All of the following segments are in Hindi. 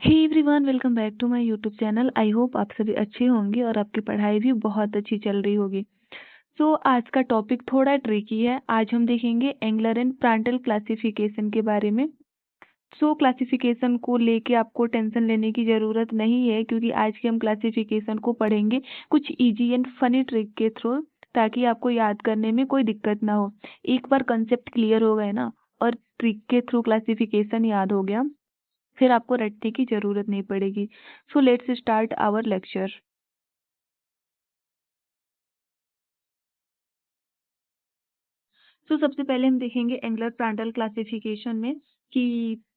Hey everyone, welcome back to my YouTube channel. I hope आप सभी अच्छे होंगे और आपकी पढ़ाई भी बहुत अच्छी चल रही होगी। आज का टॉपिक थोड़ा ट्रिकी है। आज हम देखेंगे एंगलर एंड प्रांटल क्लासिफिकेशन के बारे में। क्लासिफिकेशन को लेके आपको टेंशन लेने की ज़रूरत नहीं है, क्योंकि आज के हम क्लासिफिकेशन को पढ़ेंगे कुछ इजी एंड फनी ट्रिक के थ्रू, ताकि आपको याद करने में कोई दिक्कत ना हो। एक बार कंसेप्ट क्लियर हो गए ना और ट्रिक के थ्रू क्लासिफिकेशन याद हो गया, फिर आपको रटने की जरूरत नहीं पड़ेगी। Let's start our lecture. सबसे पहले हम देखेंगे एंगलर प्रांटल क्लासिफिकेशन में कि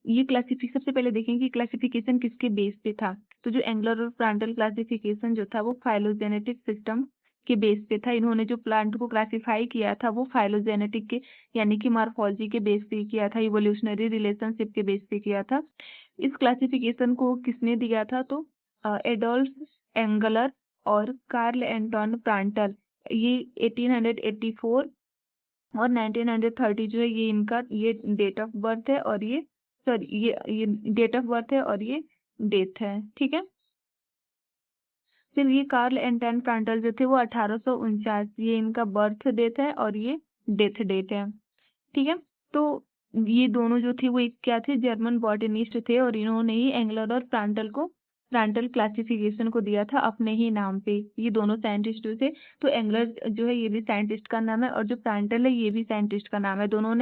ये क्लासिफिक सबसे पहले देखेंगे कि क्लासिफिकेशन किसके बेस पे था। तो जो एंगलर और प्रांटल क्लासिफिकेशन जो था वो फाइलोजेनेटिक सिस्टम के बेस पे था। इन्होंने जो प्लांट को क्लासिफाई किया था वो फाइलोजेनेटिक के यानी कि मॉर्फोलॉजी के बेस पे किया था, इवोल्यूशनरी रिलेशनशिप के बेस पे किया था। इस क्लासिफिकेशन को किसने दिया था? तो एडोल्फ एंगलर और कार्ल एंटोन प्रांटल। ये 1884 और 1930 जो है ये इनका ये डेट ऑफ बर्थ है, और ये सॉरी ये डेट ऑफ बर्थ है और ये डेथ है। ठीक है। फिर ये कार्ल एंटन प्रांटल जो थे वो 1849, ये इनका बर्थ डेट है और ये डेथ डेट है। ठीक है। तो ये दोनों जो थे वो एक क्या थे? जर्मन बॉटनिस्ट थे, और इन्होंने ही एंगलर और प्रांटल को प्रांटल क्लासिफिकेशन को दिया था अपने ही नाम पे। ये दोनों साइंटिस्ट थे। तो एंगलर जो है ये भी साइंटिस्ट का नाम है, और जो प्रांटल है ये भी साइंटिस्ट का नाम है। दोनों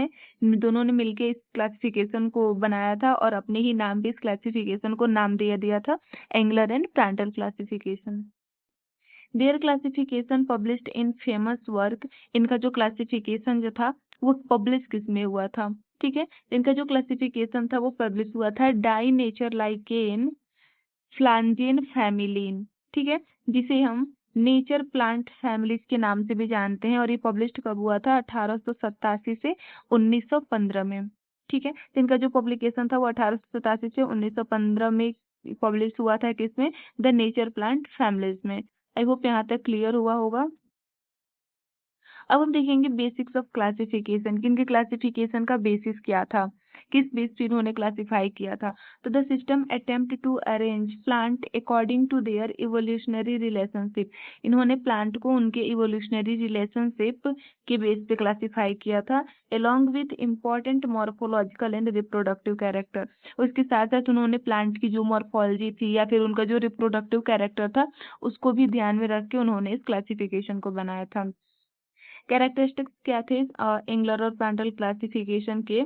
ने मिलके इस क्लासिफिकेशन को बनाया था और अपने ही नाम पे इस क्लासिफिकेशन को नाम दिया दिया था Engler and Prantl classification. Their classification published in famous work. इनका जो क्लासिफिकेशन जो था वो पब्लिश किस में हुआ था? ठीक है। इनका जो क्लासिफिकेशन था वो पब्लिश हुआ था डाई नेचर लाइकेन फ्लांजियन फैमिलीन। ठीक है, जिसे हम नेचर प्लांट फैमिलीज के नाम से भी जानते हैं। और ये पब्लिश्ड कब हुआ था? 1887 से 1915 में। ठीक है। तो इनका जो पब्लिकेशन था वो 1887 से 1915 में पब्लिश हुआ था। किसमें? द नेचर प्लांट फैमिलीज में। आई होप यहाँ तक क्लियर हुआ होगा। अब हम देखेंगे बेसिक्स ऑफ क्लासिफिकेशन कि इनके क्लासिफिकेशन का बेसिस क्या था, किस बेस पे इन्होंने क्लासिफाई किया था। तो the system attempt to arrange plant according to their evolutionary relationship. इन्होंने प्लांट को उनके इवोल्यूशनरी रिलेशनशिप के बेस पे क्लासिफाई किया था, along with important morphological and reproductive character। उसके साथ साथ उन्होंने प्लांट की जो मॉर्फोलॉजी थी या फिर उनका जो रिप्रोडक्टिव कैरेक्टर था उसको भी ध्यान में रख के उन्होंने इस क्लासिफिकेशन को बनाया था। कैरेक्टरिस्टिक्स क्या थे एंगलर और प्रांटल क्लासिफिकेशन के?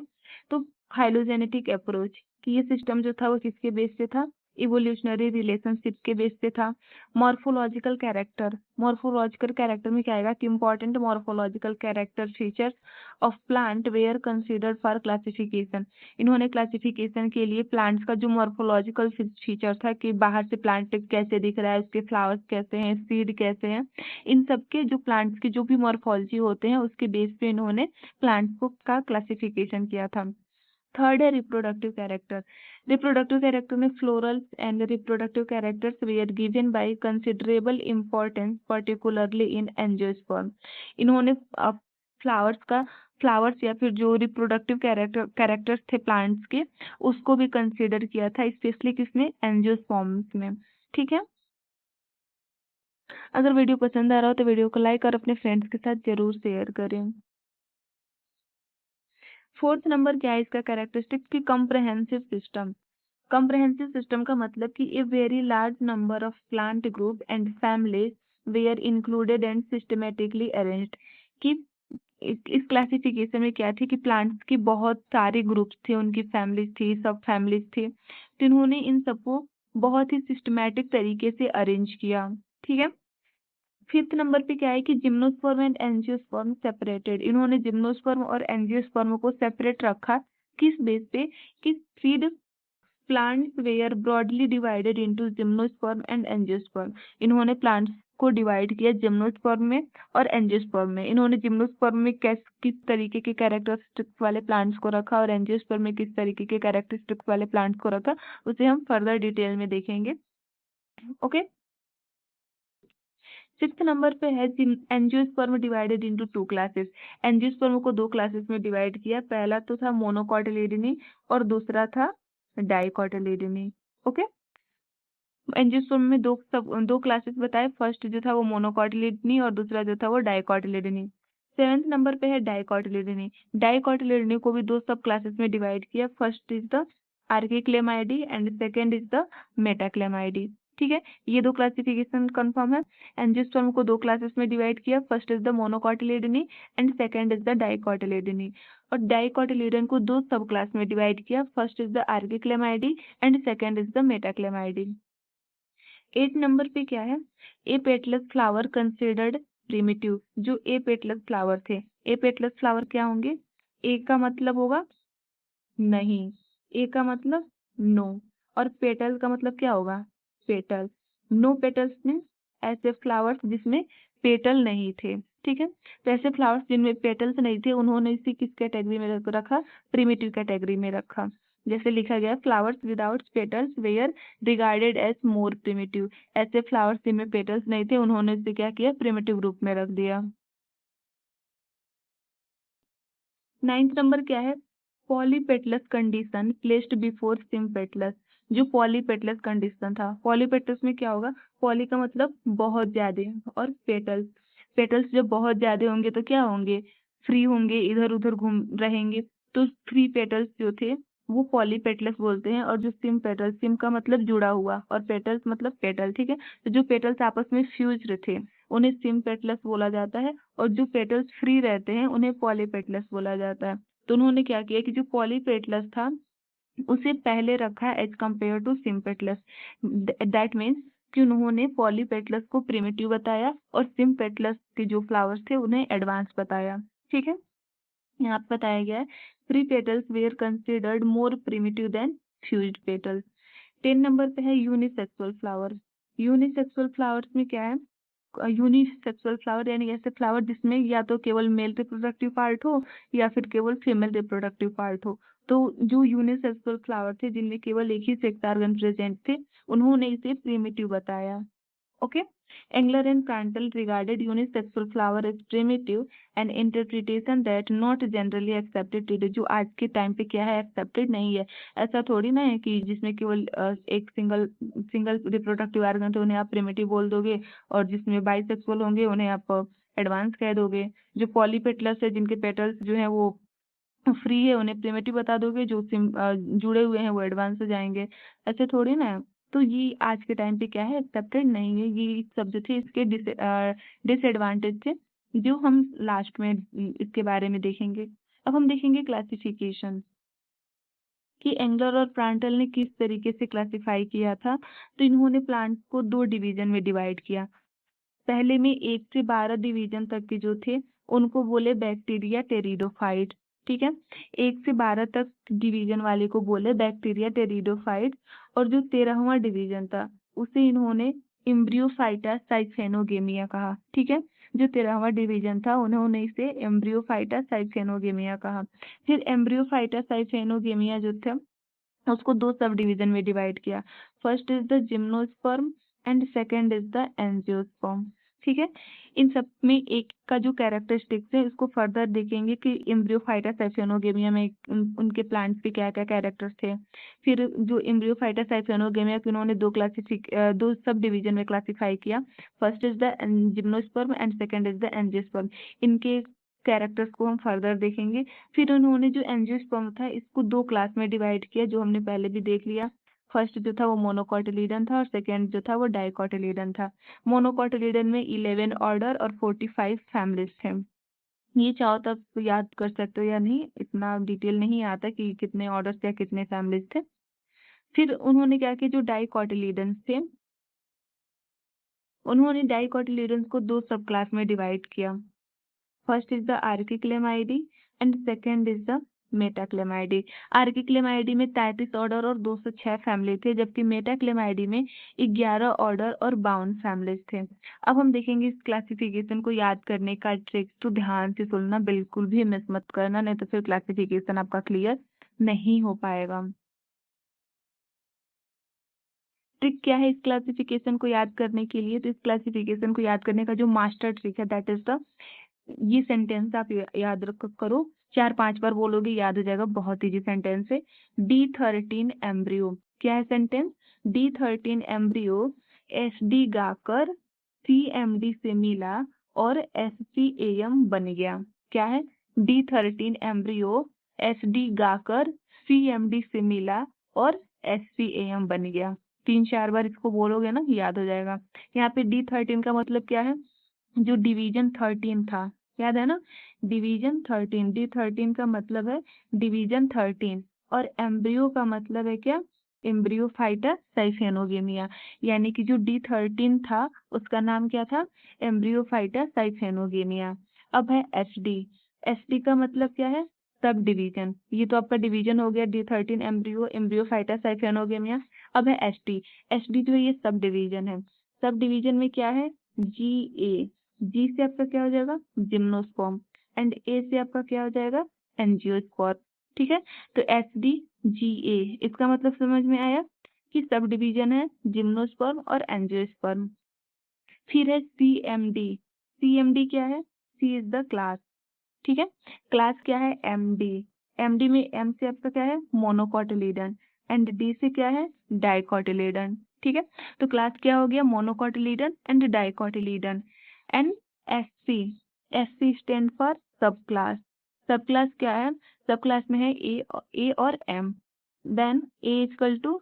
तो फाइलोजेनेटिक अप्रोच, कि ये सिस्टम जो था वो किसके बेस पे था? इवोल्यूशनरी रिलेशनशिप के बेस पे था। मॉर्फोलॉजिकल कैरेक्टर, मॉर्फोलॉजिकल कैरेक्टर में क्या आएगा कि important morphological character features of plant were considered for classification. इन्होंने क्लासिफिकेशन के लिए प्लांट्स का जो मॉर्फोलॉजिकल फीचर था कि बाहर से प्लांट कैसे दिख रहा है, उसके फ्लावर्स कैसे हैं, सीड कैसे हैं, इन सब के जो प्लांट्स के जो भी मॉर्फोलॉजी होते हैं उसके बेस पे इन्होंने प्लांट्स को का क्लासिफिकेशन किया था। थर्ड है रिप्रोडक्टिव कैरेक्टर। रिप्रोडक्टिव कैरेक्टर में floral and reproductive characters were given by considerable importance particularly in angiosperm. इन्होंने फ्लावर्स या फिर जो रिप्रोडक्टिव कैरेक्टर्स थे प्लांट्स के उसको भी कंसिडर किया था, स्पेशली किसमें? एंजियोस्पर्म्स में। ठीक है। अगर वीडियो पसंद आ रहा हो तो वीडियो को लाइक और अपने फ्रेंड्स के साथ जरूर शेयर करें। फोर्थ नंबर क्या है इसका कैरेक्टरिस्टिक की? Comprehensive system. कॉम्प्रहेंसिव सिस्टम का मतलब कि a very large number of plant group and families were included and systematically arranged. कि इस क्लासिफिकेशन में क्या थी कि प्लांट्स की बहुत सारे ग्रुप्स थे, उनकी फैमिलीज थी, सब फैमिलीज थी, तो इन्होंने इन सबको बहुत ही सिस्टमैटिक तरीके से अरेंज किया। ठीक है। फिफ्थ नंबर पे क्या है कि जिम्नोस्पर्म एंड एंजियोस्पर्म सेपरेटेड। इन्होंने जिम्नोस्पर्म और एंजियोस्पर्म को सेपरेट रखा, किस बेस पे? कि seed plants were broadly divided into gymnosperm and angiosperm. इन्होंने प्लांट्स को डिवाइड किया जिम्नोस्पर्म में और एंजियोस्पर्म में। इन्होंने जिम्नोस्पर्म में किस तरीके के कैरेक्टरिस्टिक्स वाले प्लांट्स को रखा और एंजियोस्पर्म में किस तरीके के कैरेक्टरिस्टिक्स वाले प्लांट्स को रखा, उसे हम फर्दर डिटेल में देखेंगे। ओके। सिक्स्थ नंबर पे है angiosperm divided into two classes. Angiosperm को दो क्लासेस में डिवाइड किया। पहला तो था मोनोकॉटिलिडनी और दूसरा था डाइकॉटिलिडनी। ओके। एंजियोस्पर्म में दो क्लासेस बताए, फर्स्ट जो था वो मोनोकॉटिलिडनी और दूसरा जो था वो डाइकॉटिलिडनी। 7th नंबर पे है डाइकॉटिलिडनी। डाइकॉटिलिडनी को भी दो सब क्लासेस में डिवाइड किया, first is the archichlamydeae and second is the metachlamydeae. ठीक है, ये दो क्लासिफिकेशन कंफर्म है। एंजियोस्पर्म को दो क्लासेस में डिवाइड किया, first is the monocotyledonae and second is the dicotyledonae. और डाइकॉटिलिडन को दो सब क्लास में डिवाइड किया, first is the archichlamydeae and second is the metachlamydeae. 8 number पे क्या है, a petalless flower considered primitive. जो ए पेटलेस फ्लावर थे, ए पेटलेस फ्लावर क्या होंगे, ए का मतलब होगा नहीं, ए का मतलब नो, और पेटल का मतलब क्या होगा, पेटल। नो पेटल्स में ऐसे फ्लावर्स जिसमें पेटल नहीं थे। ठीक है, तो ऐसे फ्लावर्स जिनमें पेटल्स नहीं थे उन्होंने इसे किस कैटेगरी में रखा, प्रिमिटिव कैटेगरी में रखा। जैसे लिखा गया flowers without petals were regarded as more primitive. ऐसे फ्लावर्स जिनमें पेटल्स नहीं थे उन्होंने इसे क्या किया, प्रिमिटिव ग्रुप में रख दिया। 9th नंबर क्या है, पॉलीपेटलस कंडीशन प्लेस्ड बिफोर सिम्पेटलस। जो पॉलीपेटलस कंडीशन था, पॉलीपेटलस में क्या होगा, पॉली का मतलब बहुत ज्यादा, और पेटल्स, पेटल्स जब बहुत ज्यादा होंगे तो क्या होंगे, फ्री होंगे, इधर उधर घूम रहेंगे। तो फ्री पेटल्स जो थे वो पॉलीपेटलस बोलते हैं। और जो सिम पेटल्स, सिम का मतलब जुड़ा हुआ और पेटल्स मतलब पेटल। ठीक है, तो जो पेटल्स आपस में फ्यूज्ड थे उन्हें सिम पेटल्स बोला जाता है, और जो पेटल्स फ्री रहते हैं उन्हें पॉलीपेटलस बोला जाता है। तो उन्होंने क्या किया कि जो पॉलीपेटलस था उसे पहले रखा as compare to sympetalous. That means कि उन्होंने पॉलीपेटलस को प्रिमिटिव बताया और सिम्पेटलस के जो फ्लावर्स थे उन्हें एडवांस बताया। ठीक है, यहाँ पे बताया गया है free petals were considered more primitive than fused petals. 10 number पे है यूनिसेक्सुअल फ्लावर। यूनिसेक्सुअल फ्लावर्स में क्या है, यूनिसेक्सुअल फ्लावर यानी ऐसे फ्लावर जिसमें या तो केवल मेल रिप्रोडक्टिव पार्ट हो या फिर केवल फीमेल रिप्रोडक्टिव पार्ट हो। तो जो यूनिसेक्सुअल फ्लावर थे जिनमें केवल एक ही सेक्स ऑर्गन प्रेजेंट थे उन्होंने इसे प्रिमिटिव बताया। Okay, Engler and Prandtl regarded unisexual flower as primitive, an interpretation that not generally accepted today। जो आज के टाइम पे क्या है, एक्सेप्टेड नहीं है। ऐसा थोड़ी ना है कि जिसमें केवल एक सिंगल सिंगल रिप्रोडक्टिव ऑर्गन थे उन्हें आप प्रिमिटिव बोल दोगे, और जिसमें बाइसेक्सुअल होंगे उन्हें आप एडवांस कह दोगे। जो पॉलीपेटलस है जिनके पेटल्स जो है वो फ्री है उन्हें प्रिमिटिव बता दोगे, जो जुड़े हुए हैं वो एडवांस हो जाएंगे। ऐसे थोड़ी ना है। तो ये आज के टाइम पे क्या है, एक्सेप्टेड नहीं है। ये सब जो थे इसके डिसएडवांटेज थे जो हम लास्ट में इसके बारे में देखेंगे। अब हम देखेंगे क्लासिफिकेशन कि एंगलर और प्रांटल ने किस तरीके से क्लासिफाई किया था। तो इन्होंने प्लांट को दो डिवीजन में डिवाइड किया। पहले में 1 से 12 डिवीजन तक के जो थे उनको बोले बैक्टीरिया टेरिडोफाइट। ठीक है, 1 से 12 तक डिवीजन वाले को बोले बैक्टीरिया टेरिडोफाइट। और जो 13वां डिवीजन था उसे इन्होंने इम्ब्रियोफाइटा साइफेनोगेमिया कहा। ठीक है, जो 13वां डिवीजन था उन्होंने इसे एम्ब्रियोफाइटा साइफेनोगेमिया कहा। फिर एम्ब्रियोफाइटा साइफेनोगेमिया जो था उसको दो सब डिवीजन में डिवाइड किया, first is the gymnosperm and second is the angiosperm. ठीक है, इन सब में एक का जो कैरेक्टरिस्टिक्स है इसको फर्दर देखेंगे कि एम्ब्रियोफाइटा साइफेनोगेमिया में उनके प्लांट्स के क्या क्या कैरेक्टर्स थे। फिर जो एम्ब्रियोफाइटा साइफेनोगेमिया को इन्होंने दो सब डिवीजन में क्लासिफाई किया, first is the gymnosperm and second is the angiosperm. इनके कैरेक्टर्स को हम फर्दर देखेंगे। फिर उन्होंने जो एंजियोस्पर्म था इसको दो क्लास में डिवाइड किया जो हमने पहले भी देख लिया। फर्स्ट जो था वो मोनोकॉटिलीडन था और सेकेंड जो था वो डाइकॉटिलीडन था। मोनोकॉटिलीडन में 11 ऑर्डर और 45 फैमिलीज थे। ये चाहो तब याद कर सकते हो या नहीं, इतना डिटेल नहीं आता कि कितने ऑर्डर्स या कितने फैमिलीज थे। फिर उन्होंने क्या किया, जो डाइकॉटिलीडन थे उन्होंने डाइकॉटिलीडन को दो सब क्लास में डिवाइड किया, first is the archichlamydeae and second is the metachlamydeae. Archichlamydeae में 33 ऑर्डर और 206 फैमिली थे, जबकि मेटाक्लेमाइडी में 11 ऑर्डर और 52 फैमिलीज थे। अब हम देखेंगे इस क्लासिफिकेशन को याद करने का ट्रिक, तो ध्यान से सुनना, बिल्कुल भी मिस मत करना, नहीं तो फिर क्लासिफिकेशन आपका क्लियर नहीं हो पाएगा। ट्रिक क्या है इस क्लासिफिकेशन को याद करने के लिए, तो इस क्लासिफिकेशन को याद करने का जो मास्टर ट्रिक है दैट इज द, ये सेंटेंस आप याद रख करो 4-5 बार बोलोगे याद हो जाएगा, बहुत इजी सेंटेंस है। D13 एम्ब्रियो, क्या है सेंटेंस? D13 एम्ब्रियो SD गाकर CMD से मिला और SCAM बन गया। क्या है? D13 एम्ब्रियो SD गाकर CMD से मिला और SCAM बन गया। 3-4 बार इसको बोलोगे ना, याद हो जाएगा। यहाँ पे D13 का मतलब क्या है? जो डिवीजन 13 था, याद है ना? डिवीजन 13, D13 का मतलब है डिवीजन 13, और एम्ब्रियो का मतलब है क्या? एम्ब्रियो फाइटा साइफेनोगेमिया, यानी कि जो D13 था उसका नाम क्या था? एम्ब्रियो फाइटा साइफेनोगेमिया। अब है SD, SD का मतलब क्या है? Sub division. ये तो आपका डिवीजन हो गया, D13 एम्ब्रियो, एम्ब्रियो फाइटा साइफेनोगेमिया। अब है SD, SD जो है ये सब डिवीजन है। सब डिवीजन में क्या है? GA, जी से आपका क्या हो जाएगा? जिम्नोस्पर्म, एंड ए से आपका क्या हो जाएगा? एंजियोस्पर्म। ठीक है, तो SDGA इसका मतलब समझ में आया कि सब डिवीजन है जिम्नोस्पर्म और एंजियोस्पर्म। फिर है CMD, CMD क्या है? C is the class. ठीक है, क्लास क्या है? MD, MD में M से आपका क्या है? मोनोकोटिलीडन, एंड D से क्या है? डाइकोटिलीडन। ठीक है, तो क्लास क्या हो गया? Monocotyledon and dicotyledon. And SC, SC stand for sub class. Sub class क्या है? सब क्लास में है A और M। Then A equal to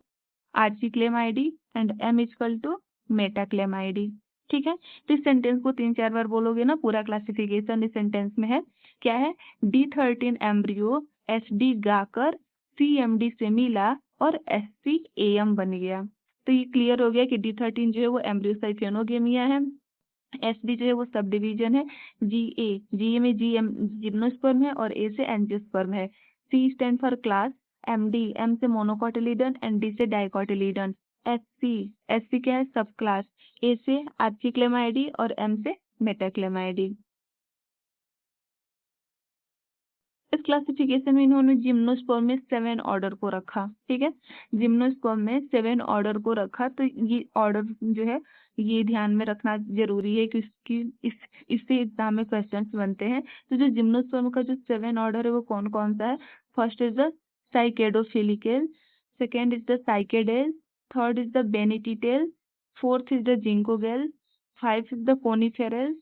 archichlamydeae ID and M equal to metachlamydeae ID। ठीक है, तो इस सेंटेंस को 3-4 बार बोलोगे ना, पूरा क्लासिफिकेशन इस सेंटेंस में है। क्या है? D13 एम्ब्रियो SD गाकर CMD से मिला और SCAM बन गया। तो ये क्लियर हो गया कि D13 जो है वो एम्ब्रियो साइफेनोगेमिया है, SD जो है वो सब डिवीजन है, GA में जिम्नोस्पर्म है और A से एंजियोस्पर्म है। C stand for class, MD, M से मोनोकोटिलीडन एंड D से डाइकोटिलीडन। SC क्या है? सब क्लास, A से आर्चिक्लेमाइडी और M से मेटाक्लेमाइडी। इस क्लासिफिकेशन में इन्होंने जिम्नोस्पर्म में 7 ऑर्डर को रखा। ठीक है, जिम्नोस्पर्म में 7 ऑर्डर को रखा, तो ये ऑर्डर जो है ये ध्यान में रखना जरूरी है, क्योंकि इससे एग्जाम में क्वेश्चंस बनते हैं। तो जो जिम्नोस्पर्म का जो 7 ऑर्डर है वो कौन कौन सा है? First is the cycadofilicales, second is the cycadales, third is the bennettitales, fourth is the ginkgoales, 5 is the coniferales,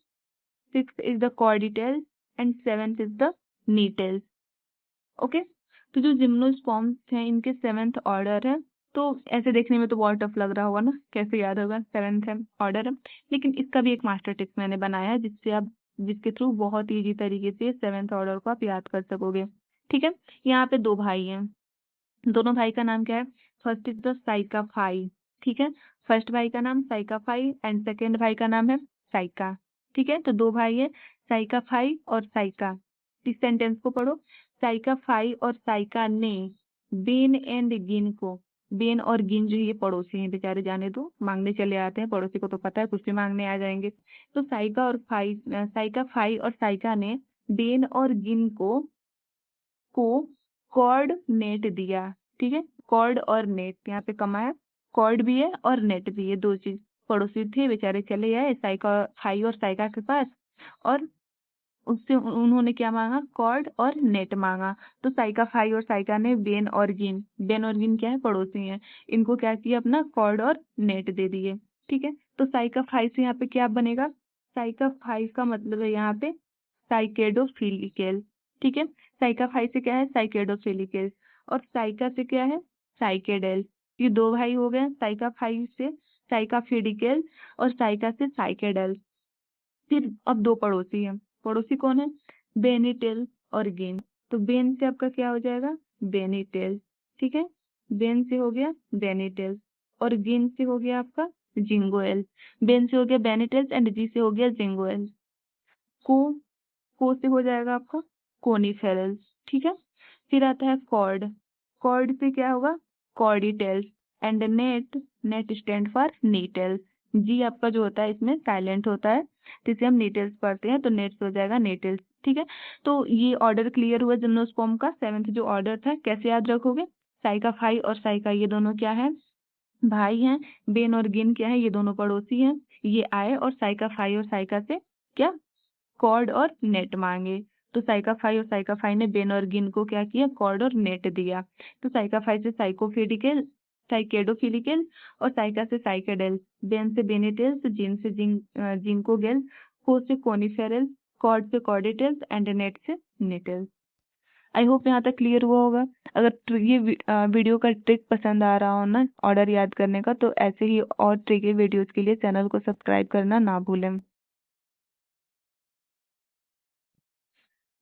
6 is the cordyceps and 7th is the needles। Okay, तो जो जिम्नोस्पर्म्स हैं इनके 7th ऑर्डर है। तो ऐसे देखने में तो बहुत टफ लग रहा होगा ना, कैसे याद होगा? 7th है ऑर्डर है, लेकिन इसका भी एक मास्टर टिप्स मैंने बनाया है जिसके थ्रू बहुत इजी तरीके से 7th ऑर्डर को आप याद कर सकोगे। ठीक है, यहाँ पे 2 भाई हैं, दोनों भाई का नाम क्या है? First is the cycadophyta. ठीक है, फर्स्ट भाई का नाम साइकाफाई एंड सेकेंड भाई का नाम है साइका। ठीक है, तो 2 भाई है, साइकाफाई और साइका। इस सेंटेंस को पढ़ो। साइकाफाई और साइका ने बेन एंड गिन को, बेन और गिन जो ये पड़ोसी हैं बेचारे, जाने दो, मांगने चले आते हैं, पड़ोसी को तो पता है कुछ भी मांगने आ जाएंगे। तो साइका फाई और साइका ने बेन और गिन को कॉर्ड नेट दिया। ठीक है, कॉर्ड और नेट यहाँ पे कमा है, कॉर्ड भी है और नेट भी है, 2 चीज। पड़ोसी थे बेचारे, चले आए साइका फाई और साइका के पास, और उससे उन्होंने क्या मांगा? कॉर्ड और नेट मांगा। तो साइका फाई और साइका ने बेन और गिन क्या है? पड़ोसी हैं, इनको क्या किया? अपना कॉर्ड और नेट दे दिए। ठीक है, तो साइका फाई से यहाँ पे क्या बनेगा? साइका फाई का मतलब है यहाँ पे साइकेडोफिलिकेल। ठीक है, साइका फाई से क्या है? साइकेडोफिलिकेल, और साइका से क्या है? साइकेडेल। ये 2 भाई हो गए, साइका फाई से साइकाफिडिकेल और साइका से साइकेडेल। फिर अब 2 पड़ोसी हैं, पड़ोसी कौन है? बेनिटेल और गिन। तो बेन से आपका क्या हो जाएगा? बेनिटेल। ठीक है, बेन से हो गया बेनिटेल, और गिन से हो गया आपका जिंगोएल। बेन से हो गया बेनिटेल एंड जी से हो गया जिंगोएल। को से हो जाएगा आपका कोनिफेरल। ठीक है, फिर आता है कॉर्ड, कॉर्ड से क्या होगा? Cordaitales, and net stand for gnetales. जी आपका जो होता है इसमें साइलेंट होता है, जिसे हम नीटेल्स पढ़ते हैं, तो नेट से हो जाएगा नीटेल्स। ठीक है, तो ये ऑर्डर क्लियर हुआ जिम्नोस्पर्म का। 7th जो ऑर्डर था कैसे याद रखोगे? साइका फाई और साइका ये दोनों क्या है? भाई हैं। बेन और गिन क्या है? ये दोनों पड़ोसी हैं। ये आए और साइका फाई और साइका से क्या? कॉर्ड और नेट मांगे। तो साइकाफाई और साइकाफाई ने बेन और गिन को क्या किया, कॉर्ड और नेट दिया। तो साइकाफाई से साइकोफिलिकल, साइकेडोफिलिकल और साइका से साइकेडेल्स, बेन से बेनेटेल्स, जिन से जिंकोगेल्स, को से कोनिफेरल्स, कॉर्ड से कॉर्डिटेल्स एंड नेट से नेटेल्स। आई होप यहाँ तक क्लियर हुआ होगा। अगर ये वीडियो का ट्रिक पसंद आ रहा हो ना ऑर्डर याद करने का, तो ऐसे ही और ट्रिकी वीडियोस के लिए चैनल को सब्सक्राइब करना ना भूलें।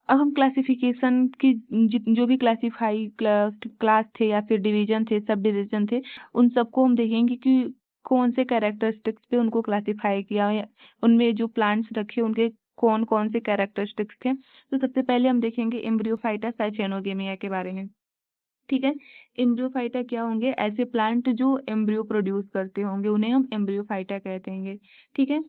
अब हम क्लासिफिकेशन की जो भी क्लासिफाई क्लास थे या फिर डिवीजन थे, सब डिवीजन थे, उन सबको हम देखेंगे कि कौन से कैरेक्टरिस्टिक्स पे उनको क्लासिफाई किया है, उनमें जो प्लांट्स रखे उनके कौन कौन से कैरेक्टरिस्टिक्स थे। तो सबसे पहले हम देखेंगे एम्ब्रियोफाइटा साइफेनोगेमिया के बारे में। ठीक है, एम्ब्रियोफाइटा क्या होंगे, ऐसे प्लांट जो एम्ब्रियो प्रोड्यूस करते होंगे उन्हें हम एम्ब्रियोफाइटा कहते हैं। ठीक है,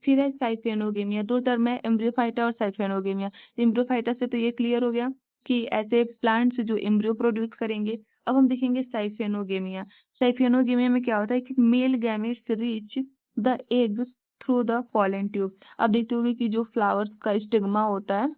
फिर है साइफेनोगेमिया। दो टर्म है, एम्ब्रियोफाइटा और साइफेनोगेमिया। एम्ब्रियोफाइटा से तो ये क्लियर हो गया कि ऐसे प्लांट्स जो एम्ब्रियो प्रोड्यूस करेंगे। अब हम देखेंगे साइफेनोगेमिया। साइफेनोगेमिया में क्या होता है कि male gametes reach the egg through the pollen tube. अब देखते होंगे कि जो फ्लावर्स का स्टिग्मा होता है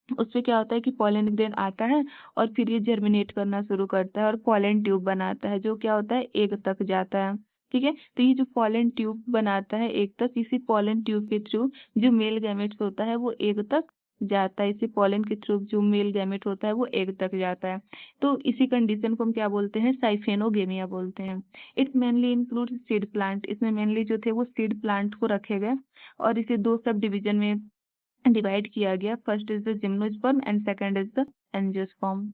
उससे क्या होता है कि पॉलन ग्रेन आता है और फिर ये जर्मिनेट करना शुरू करता है और पॉलन ट्यूब बनाता है, जो क्या होता है एग तक जाता है। ठीक है, तो ये जो पॉलन ट्यूब बनाता है एग तक, इसी पॉलन ट्यूब के थ्रू जो मेल गैमेट्स होता है वो एग तक जाता है। इसी पॉलन के थ्रू जो मेल गैमेट होता है वो एग तक जाता है। तो इसी कंडीशन को हम क्या बोलते हैं, साइफेनोगेमिया बोलते हैं। It mainly include seed plant. इसमें मेनली जो थे वो सीड प्लांट को रखे गए और इसे दो सब डिवीजन में डिवाइड किया गया। First is the gymnosperm and second is the angiosperm.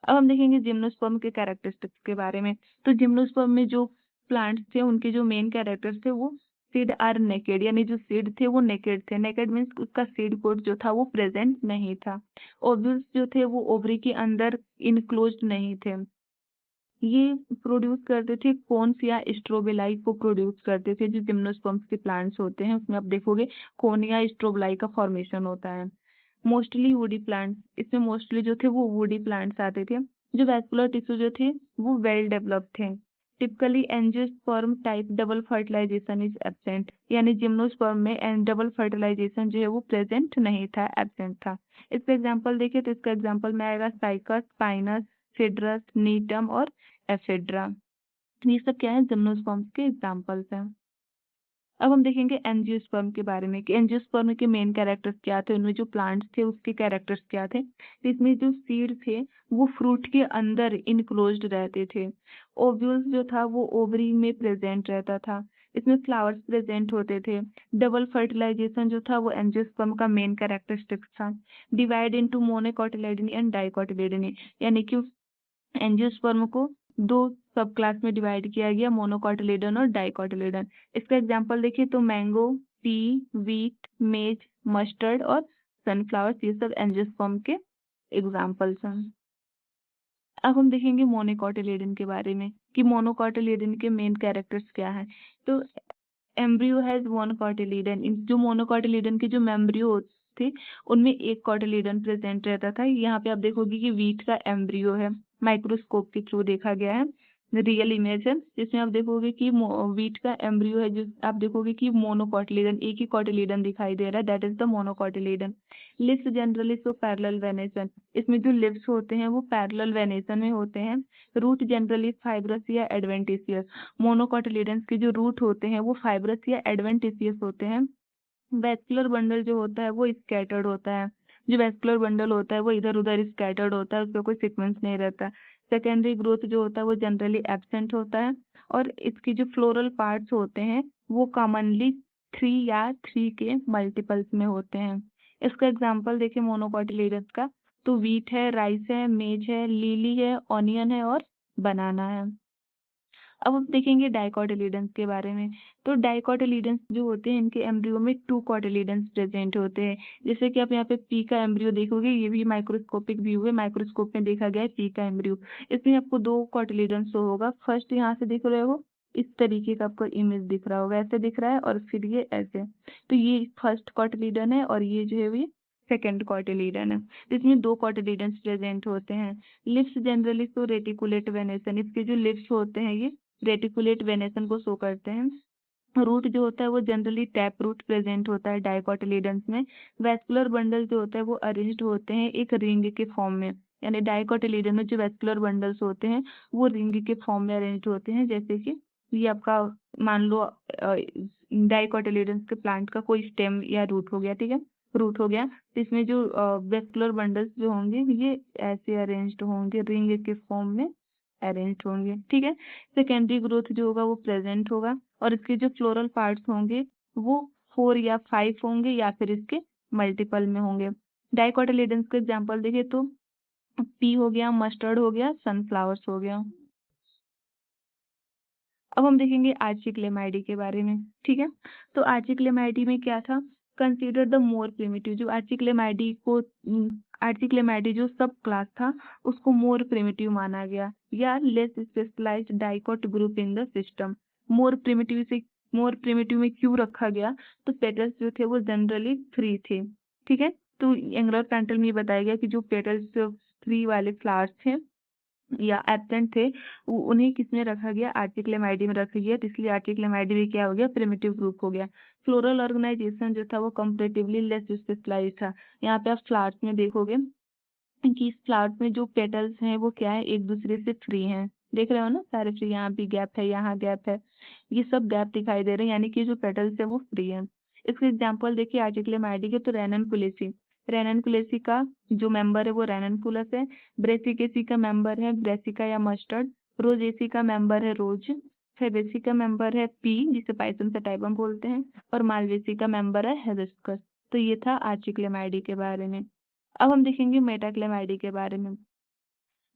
अब हम देखेंगे जिम्नोस्पर्म के कैरेक्टरिस्टिक्स के बारे में। तो जिम्नोस्पर्म में जो प्लांट्स थे उनके जो मेन कैरेक्टर्स थे वो सीड आर नेकेड, यानी जो सीड थे वो नेकेड थे। नेकेड मीन्स उसका सीड कोट जो था वो प्रेजेंट नहीं था। ओव्यूल्स जो थे वो ओवरी के अंदर इनक्लोज्ड नहीं थे। ये प्रोड्यूस करते थे कोन्स या स्ट्रोबेलाई को प्रोड्यूस करते थे। जो जिम्नोस्पर्म्स के प्लांट्स होते हैं उसमें आप देखोगे कोन या स्ट्रोबेलाई का फॉर्मेशन होता है। मोस्टली वुडी प्लांट्स, इसमें मोस्टली जो थे वो वुडी प्लांट्स आते थे। जो वैस्कुलर टिश्यू जो थे वो वेल डेवलप्ड थे। Typically angiosperm type double fertilisation is absent, यानी जिम्नोस्पर्म में डबल फर्टिलाइजेशन जो है वो प्रेजेंट नहीं था, एब्सेंट था। इसका एग्जांपल देखिए तो इसका एग्जांपल में आएगा साइकस, पाइनस, सिड्रस, नीटम और एफेड्रा। ये सब क्या है, जिम्नोस्पर्म्स के एग्जांपल्स हैं। अब हम देखेंगे एंजियोस्पर्म के बारे में कि एंजियोस्पर्म के मेन कैरेक्टर्स क्या थे, उनमें जो प्लांट्स थे उसके कैरेक्टर्स क्या थे। तो इसमें जो सीड थे वो फ्रूट के अंदर इनक्लोज्ड रहते थे। ओव्यूल्स जो था वो ओवरी में प्रेजेंट रहता था। इसमें फ्लावर्स प्रेजेंट होते थे। डबल फर्टिलाइजेशन जो था वो एंजियोस्पर्म का मेन कैरेक्टरिस्टिक्स था। डिवाइड इनटू मोनोकोटिलेडनी एंड डाइकोटिलेडनी, यानी कि एंजियोस्पर्म को दो सब क्लास में डिवाइड किया गया, मोनोकोटिलेडन और डाइकोटिलेडन। इसका एग्जांपल देखिए तो मैंगो, पी, वीट, मेज, मस्टर्ड और सनफ्लावर्स, ये सब एंजियोस्पर्म के एग्जांपल्स हैं। अब हम देखेंगे मोनोकोटिलेडन के बारे में कि मोनोकोटिलेडन के मेन कैरेक्टर्स क्या हैं। तो एम्ब्रियो हैज वन कोटिलीडन। जो मोनोकोटिलीडन के जो मेम्ब्रियो थे उनमें एक कोटिलीडन प्रेजेंट रहता था। यहाँ पे आप देखोगे कि वीट का एम्ब्रियो है, माइक्रोस्कोप के थ्रू देखा गया है, रियल इमेज है। जिसमें आप देखोगे कि वीट का एम्ब्रियो है, जो आप देखोगे कि मोनोकोटिलीडन, एक ही कोटिलीडन दिखाई दे रहा है, that is the monocotyledon. Leaves generally so parallel venation. इसमें जो लिव्स होते हैं वो पैरेलल वेनेशन में होते हैं। रूट जनरली फाइब्रस या एडवेंटिशियस। मोनोकोटिलीडन्स के जो रूट होते हैं वो फाइब्रस या एडवेंटिशियस होते हैं। वैस्कुलर बंडल जो होता है वो स्कैटर्ड होता है। जो वैस्कुलर बंडल होता है वो इधर उधर स्कैटर्ड होता है, उसका कोई सीक्वेंस नहीं रहता। सेकेंडरी ग्रोथ जो होता है वो जनरली एब्सेंट होता है। और इसकी जो फ्लोरल पार्ट्स होते हैं वो कॉमनली 3 या 3 के मल्टीपल्स में होते हैं। इसका एग्जाम्पल देखिए मोनोकोटिलीडन्स का, तो वीट है, राइस है, मेज है, लिली है, ऑनियन है और बनाना है। अब हम देखेंगे डाइकोटिलीडन्स के बारे में। तो डाइकोटिलीडन्स जो होते हैं इनके एम्ब्रियो में 2 कोटिलीडन्स प्रेजेंट होते हैं। जैसे कि आप यहाँ पे पी का एम्ब्रियो देखोगे, ये भी माइक्रोस्कोपिक व्यू है, माइक्रोस्कोप में देखा गया है पी का एम्ब्रियो। इसमें आपको 2 कोटिलीडन्स शो होगा। फर्स्ट यहाँ से दिख रहे हो, इस तरीके का आपको इमेज दिख रहा होगा, ऐसे दिख रहा है, और फिर ये ऐसे। तो ये फर्स्ट कोटिलीडन है और ये जो है ये सेकेंड कोटिलीडन है। तो इसमें 2 कोटिलीडन्स प्रेजेंट होते हैं। लिप्स जनरली तो रेटिकुलेट वेनेसन, इसके जो लिप्स होते हैं ये रेटिकुलेट वेनेसन को शो करते हैं। रूट जो होता है वो जनरली टैप रूट प्रेजेंट होता है डाइकोटिलीडन्स में। वैस्कुलर बंडल जो होता है वो अरेंज्ड होते हैं एक रिंग के फॉर्म में, यानी डाइकोटिलीडन में जो वैस्कुलर बंडल्स होते हैं वो रिंग के फॉर्म में अरेंज्ड होते हैं। जैसे कि ये आपका मान लो डाइकोटिलीडन्स के प्लांट का कोई स्टेम या रूट हो गया, ठीक है, रूट हो गया, तो इसमें जो वैस्कुलर बंडल्स जो होंगे ये ऐसे अरेंज्ड होंगे, रिंग के फॉर्म में अरेंज्ड होंगे, ठीक है। सेकेंडरी ग्रोथ जो होगा वो प्रेजेंट होगा, और इसके जो फ्लोरल पार्ट्स होंगे वो 4 या 5 होंगे या फिर इसके मल्टीपल में होंगे। डाइकोटिलीडन्स के एग्जांपल देखिए तो पी हो गया, मस्टर्ड हो गया, सनफ्लावर्स हो गया। अब हम देखेंगे आर्चिक्लेमाइडी के बारे में, ठीक है। तो आर्चिक्लेमाइडी में क्या था, कंसीडर द मोर प्रिमिटिव, जो आर्चिक्लेमाइडी को आर्चिक्लेमाइडी जो सब क्लास था उसको मोर प्रिमिटिव माना गया, या less specialised dicot group in the system. More primitive में क्यों रखा गया, तो पेटल्स जो थे वो जनरली फ्री थे, ठीक है। तो एंगुलर प्लांटल में ये बताया गया कि जो पेटल्स फ्री वाले फ्लावर्स थे या एब्सेंट थे उन्हें किसमें रखा गया, आर्टिक्लेमाइडी में रखा गया, तो इसलिए आर्टिक्लेमाइडी में क्या हो गया, प्रिमिटिव ग्रुप हो गया। फ्लोरल ऑर्गेनाइजेशन जो था वो कंपेरेटिवली लेस स्पेशलाइज्ड था। यहाँ पे आप फ्लावर्स में देखोगे कि इस फ्लावर्स में जो पेटल्स हैं वो क्या है, एक दूसरे से फ्री हैं, देख रहे हो ना, सारे फ्री, यहाँ भी गैप है, यहाँ गैप है, ये सब गैप दिखाई दे रहे हैं, यानी कि जो पेटल्स है वो फ्री है। इसके एग्जाम्पल देखिए आर्टिक्लेमाइडी के, तो रेननकुलेसी का जो मेंबर है वो रेननकुलस है, ब्रेसिकेसी का मेंबर है ब्रेसिका या मस्टर्ड, रोजेसी का मेंबर है रोज, फेबेसी का मेंबर है पी जिसे पाइथन सटाइबम बोलते हैं, और मालवेसी का मेंबर है हिबिस्कस। तो ये था आर्चिक्लेमाइडी के बारे में। अब हम देखेंगे मेटाक्लेमाइडी के बारे में।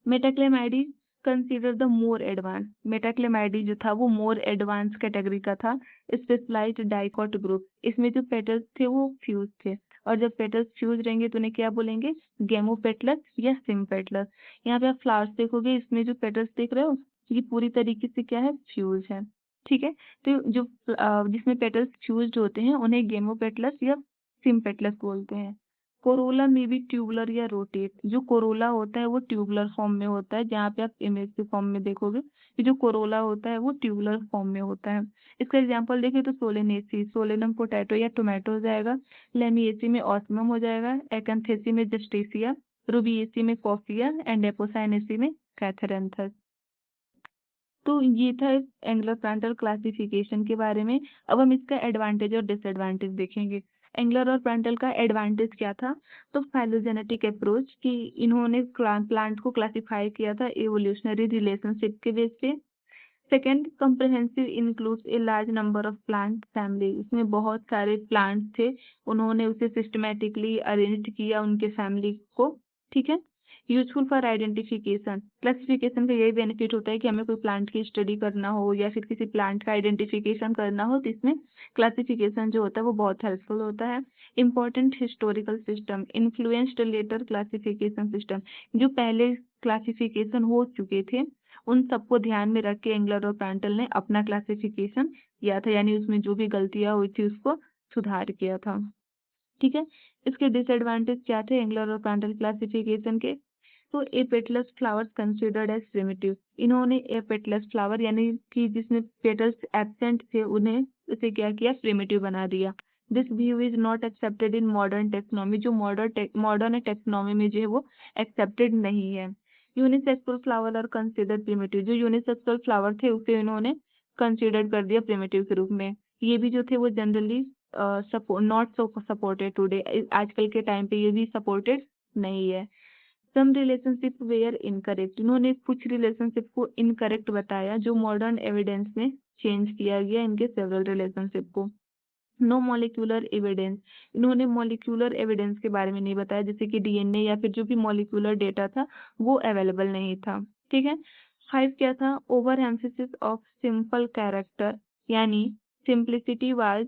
मेटाक्लेमाइडी कंसीडर द मोर एडवांस, मेटाक्लेमाइडी जो था वो मोर एडवांस कैटेगरी का था, स्पेशलाइज्ड डाइकोट ग्रुप, इसमें जो पेटल्स थे वो फ्यूज थे, और जब पेटल्स फ्यूज रहेंगे तो उन्हें क्या बोलेंगे, गेमोपेटलस या सिम्पेटलस। यहाँ पे आप फ्लावर्स देखोगे, इसमें जो पेटल्स देख रहे हो ये पूरी तरीके से क्या है, फ्यूज है, ठीक है। तो जो जिसमें पेटल्स फ्यूज्ड होते हैं उन्हें गेमोपेटलस या सिम्पेटलस बोलते हैं। कोरोला में भी ट्यूबुलर या रोटेट, जो कोरोला होता है वो ट्यूबुलर फॉर्म में होता है, जहाँ पे आप इमेज के फॉर्म में देखोगे कि जो कोरोला होता है वो ट्यूबुलर फॉर्म में होता है। इसका एग्जांपल देखें तो सोलेनेसी, सोलेनम पोटैटो या टोमेटो हो जाएगा, लेमिएसी में ऑस्मम हो जाएगा, एकंथेसी में जस्टेसिया, रूबिएसी में कॉफिया, एंड एपोसाइनेसी में कैथेरेंथस। तो ये था एंगुलर प्लांटर क्लासिफिकेशन के बारे में। अब हम इसका एडवांटेज और डिसएडवांटेज देखेंगे। एंगुलर और प्लांटल का एडवांटेज क्या था, तो फाइलोजेनेटिक अप्रोच, कि इन्होंने प्लांट को क्लासिफाई किया था एवोल्यूशनरी रिलेशनशिप के बेस पे। Second, comprehensive includes a large number of plant family, इसमें बहुत सारे प्लांट्स थे, उन्होंने उसे सिस्टमेटिकली अरेंज्ड किया उनके फैमिली को, ठीक है। यूजफुल फॉर आइडेंटिफिकेशन, क्लासिफिकेशन का यही बेनिफिट होता है कि हमें कोई प्लांट की स्टडी करना हो या फिर किसी प्लांट का आइडेंटिफिकेशन करना हो तो इसमें क्लासिफिकेशन जो होता है वो बहुत हेल्पफुल होता है। Important historical system influenced later classification system, जो पहले क्लासिफिकेशन हो चुके थे उन सबको ध्यान में रख के एंगलर और प्रांटल ने अपना क्लासिफिकेशन किया था, यानी उसमें जो भी गलतियां हुई थी उसको सुधार किया था, ठीक है। इसके डिसएडवांटेज क्या थे एंगलर और प्रांटल क्लासिफिकेशन के, तो एपेटलस फ्लावर्स कंसिडर्ड एज प्रिमिटिव, इन्होंने एपेटलस फ्लावर यानी कि जिसमें पेटल्स एब्सेंट थे उन्हें उसे क्या किया, प्रिमिटिव बना दिया। This view is not accepted in modern taxonomy, जो मॉडर्न टेक्नोमी में जो है वो एक्सेप्टेड नहीं है। Unisexual flower are considered primitive, जो यूनिसेक्सुअल फ्लावर थे उसे इन्होंने कंसिडर कर दिया प्रिमिटिव के रूप में। ये भी जो थे वो generally not so supported today, आजकल के टाइम पे ये भी सपोर्टेड नहीं है। सम रिलेशनशिप वेयर इनकरेक्ट, इन्होंने कुछ रिलेशनशिप को इनकरेक्ट बताया जो मॉडर्न एविडेंस में चेंज किया गया इनके सेवरल रिलेशनशिप को। नो मॉलिक्यूलर एविडेंस, इन्होंने मॉलिक्यूलर एविडेंस के बारे में नहीं बताया, जैसे कि डीएनए या फिर जो भी मॉलिक्यूलर डेटा था वो अवेलेबल नहीं था, ठीक है। 5 क्या था, over emphasis of simple character, यानी simplicity was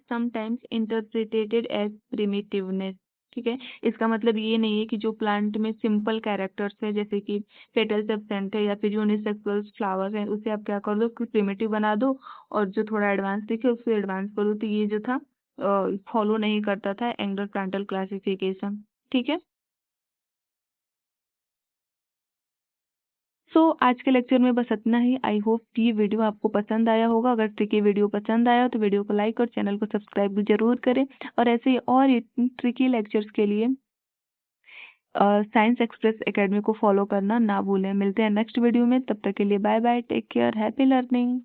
sometimes interpreted as primitiveness, ठीक है। इसका मतलब ये नहीं है कि जो प्लांट में सिंपल कैरेक्टर्स है जैसे कि पेटल्स एब्सेंट है या फिर यूनिसेक्सुअल फ्लावर्स है उसे आप क्या कर दो कि प्रिमिटिव बना दो, और जो थोड़ा एडवांस दिखे उसको एडवांस कर दो, तो ये जो था फॉलो नहीं करता था एंगलर प्लांटल क्लासिफिकेशन, ठीक है। आज के लेक्चर में बस इतना ही। आई होप ये वीडियो आपको पसंद आया होगा। अगर ट्रिकी वीडियो पसंद आया तो वीडियो को लाइक और चैनल को सब्सक्राइब भी जरूर करें। और ऐसे ही और ट्रिकी लेक्चर्स के लिए साइंस एक्सप्रेस एकेडमी को फॉलो करना ना भूलें। मिलते हैं नेक्स्ट वीडियो में, तब तक के लिए bye bye, take care, happy learning.